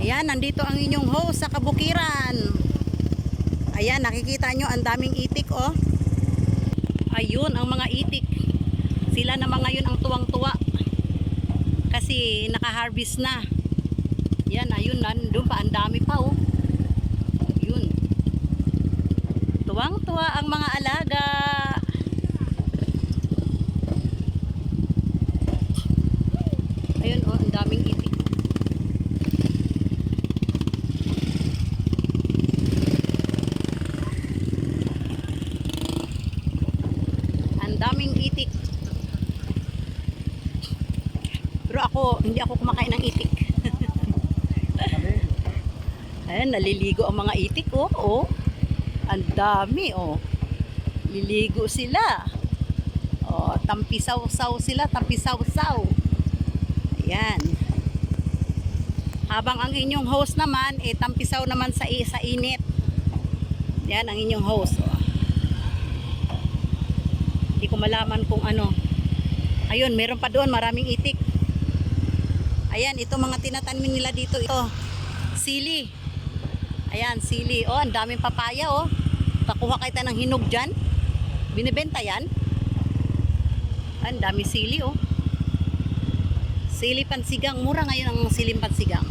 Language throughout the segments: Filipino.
Ayan, nandito ang inyong host sa Kabukiran. Ayan, nakikita nyo ang daming itik, oh. Ayun, ang mga itik. Sila naman ngayon ang tuwang-tuwa. Kasi naka-harvest na. Yan, ayun, nandun pa, ang dami pa, oh. Ayun. Tuwang-tuwa ang mga alaga. Ayun, oh, ang daming itik. Ang daming itik. Pero hindi ako kumakain ng itik. Ayan, naliligo ang mga itik, oh. Oh. Ang dami, oh. Liligo sila. Oh, tampisaw-saw sila, tampisaw-saw. Ayan. Habang ang inyong host naman, tampisaw naman sa init. Yan ang inyong host, oh. Hindi ko malaman kung ano. Ayun, meron pa doon, maraming itik. Ayan, ito mga tinatanim nila dito. Ito, sili. Ayan, sili. Oh, ang daming papaya, oh. Kakuha kayo ng hinog dyan. Binibenta yan. Ang dami sili, oh. Sili pansigang. Mura ngayon ang siling pansigang.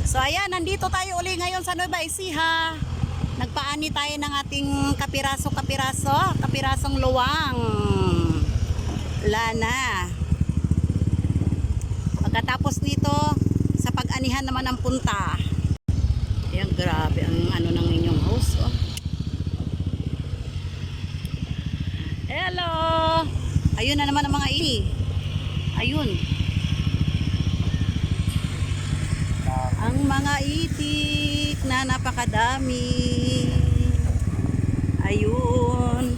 So, ayan, nandito tayo uli ngayon sa Nueva Ecija. Nagpaani tayo ng ating kapirasong luwang. Lana. Pagkatapos nito, sa pag-anihan naman ang punta. Ayan, grabe ang ano ng inyong host, oh. Hello! Ayun na naman ang mga ayun. Ang mga itik na napakadami. Ayun.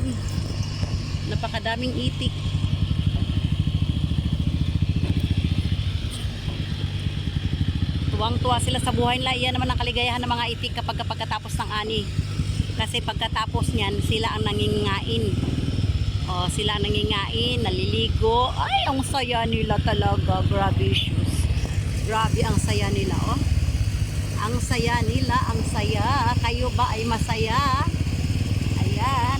Napakadaming itik. Tuwang-tuwa sila sa buhay nila. Iyan naman ang kaligayahan ng mga itik kapag pagkatapos ng ani. Kasi pagkatapos niyan, sila ang nangingain. O, sila ang nangingain, naliligo. Ay, ang saya nila talaga. Grabe shoes. Grabe ang saya nila, oh. Ang saya nila, ang saya. Kayo ba ay masaya? Ayan.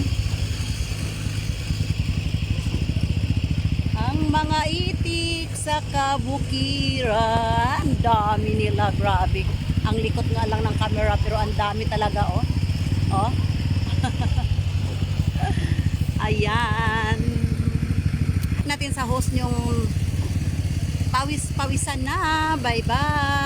Ang mga itik sa Kabukiran. Ang dami nila, grabe. Ang likot nga lang ng camera, pero ang dami talaga, oh. Oh. Ayan. Natin sa host yung pawis-pawisan na. Bye-bye.